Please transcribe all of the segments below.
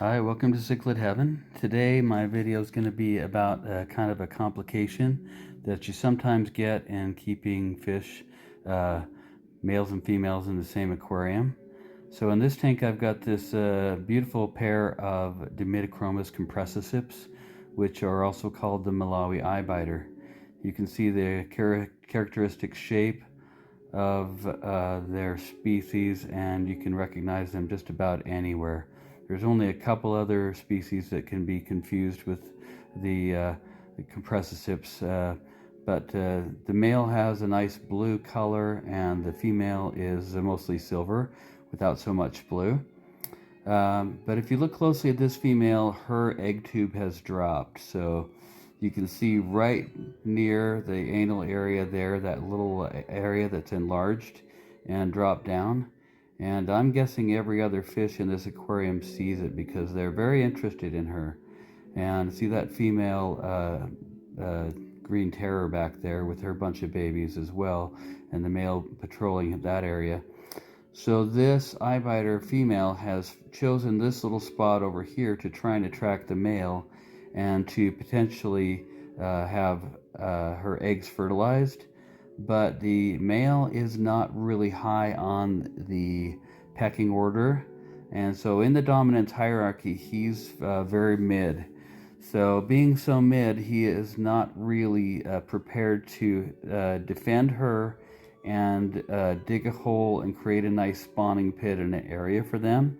Hi, welcome to Cichlid Heaven. Today my video is going to be about kind of a complication that you sometimes get in keeping fish, males and females, in the same aquarium. So in this tank I've got this beautiful pair of dimidochromis compressiceps, which are also called the Malawi Eye-biter. You can see the characteristic shape of their species, and you can recognize them just about anywhere. There's only a couple other species that can be confused with the compressiceps, but the male has a nice blue color and the female is mostly silver without so much blue. But if you look closely at this female, her egg tube has dropped. So you can see right near the anal area there, that little area that's enlarged and dropped down. And I'm guessing every other fish in this aquarium sees it because they're very interested in her. And see that female green terror back there with her bunch of babies as well, and the male patrolling that area. So this eye-biter female has chosen this little spot over here to try and attract the male and to potentially have her eggs fertilized. But the male is not really high on the pecking order, and so in the dominance hierarchy he's very mid. So being so mid, he is not really prepared to defend her and dig a hole and create a nice spawning pit in an area for them.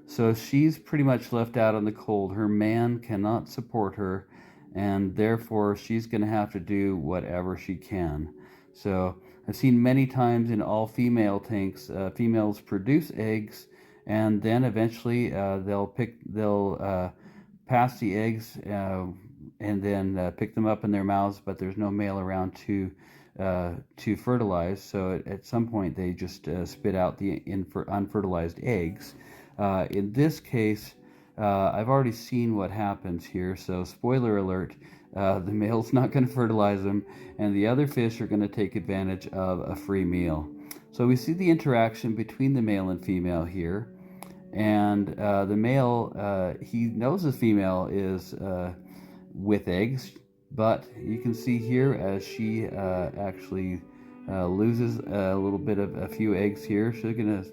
So she's pretty much left out in the cold. Her man cannot support her, and therefore she's going to have to do whatever she can. So I've seen many times in all female tanks, females produce eggs, and then eventually they'll pass the eggs and then pick them up in their mouths, but there's no male around to fertilize. So at some point they just spit out the unfertilized eggs. In this case, I've already seen what happens here, so spoiler alert, the male's not going to fertilize them, and the other fish are going to take advantage of a free meal. So we see the interaction between the male and female here, and the male, he knows the female is with eggs, but you can see here as she actually loses a little bit of a few eggs here, she's going to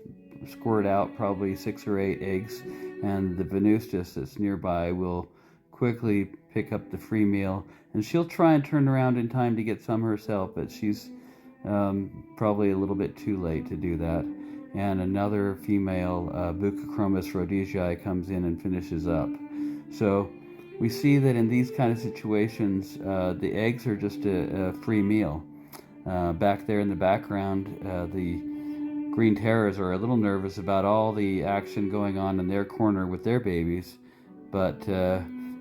squirt out probably 6 or 8 eggs, and the venustus that's nearby will quickly pick up the free meal, and she'll try and turn around in time to get some herself, but she's probably a little bit too late to do that. And another female, Buccochromis rhodesii, comes in and finishes up. So we see that in these kind of situations, the eggs are just a free meal. Back there in the background, the green terrors are a little nervous about all the action going on in their corner with their babies, but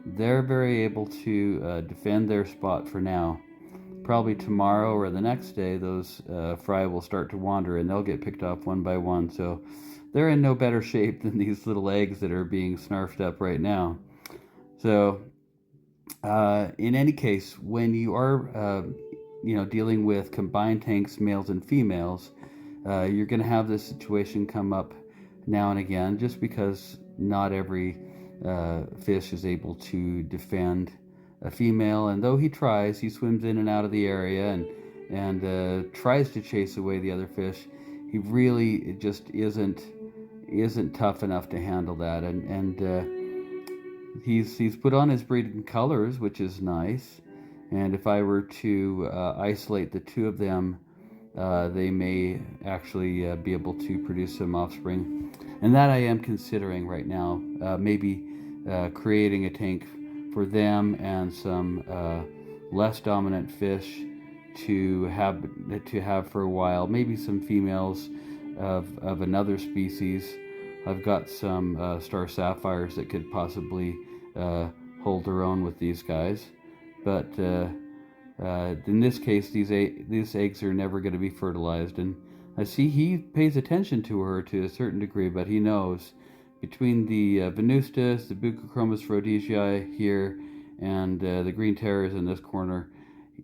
they're very able to defend their spot for now. Probably tomorrow or the next day, those fry will start to wander and they'll get picked off one by one. So they're in no better shape than these little eggs that are being snarfed up right now. So in any case, when you are dealing with combined tanks, males and females, you're going to have this situation come up now and again, just because not every fish is able to defend a female, and though he tries, he swims in and out of the area and tries to chase away the other fish. He really just isn't tough enough to handle that, and he's put on his breeding colors, which is nice. And if I were to isolate the two of them, they may actually be able to produce some offspring, and that I am considering right now. Maybe creating a tank for them and some less dominant fish to have for a while. Maybe some females of another species. I've got some star sapphires that could possibly hold their own with these guys, but in this case, these eggs are never going to be fertilized. And I see he pays attention to her to a certain degree, but he knows between the venustus, the Buccochromis rhodesii here, and the green terrors in this corner,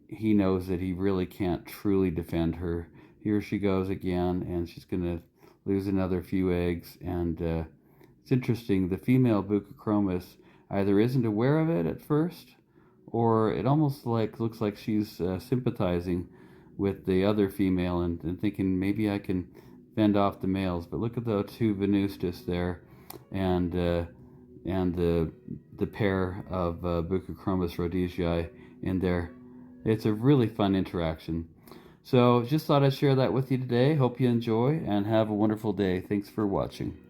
he knows that he really can't truly defend her. Here she goes again, and she's going to lose another few eggs, and It's interesting. The female dimidochromis either isn't aware of it at first, or it almost looks like she's sympathizing with the other female and thinking maybe I can fend off the males. But look at the two venustus there, and the pair of Buccochromis rhodesii in there. It's a really fun interaction. So just thought I'd share that with you today. Hope you enjoy and have a wonderful day. Thanks for watching.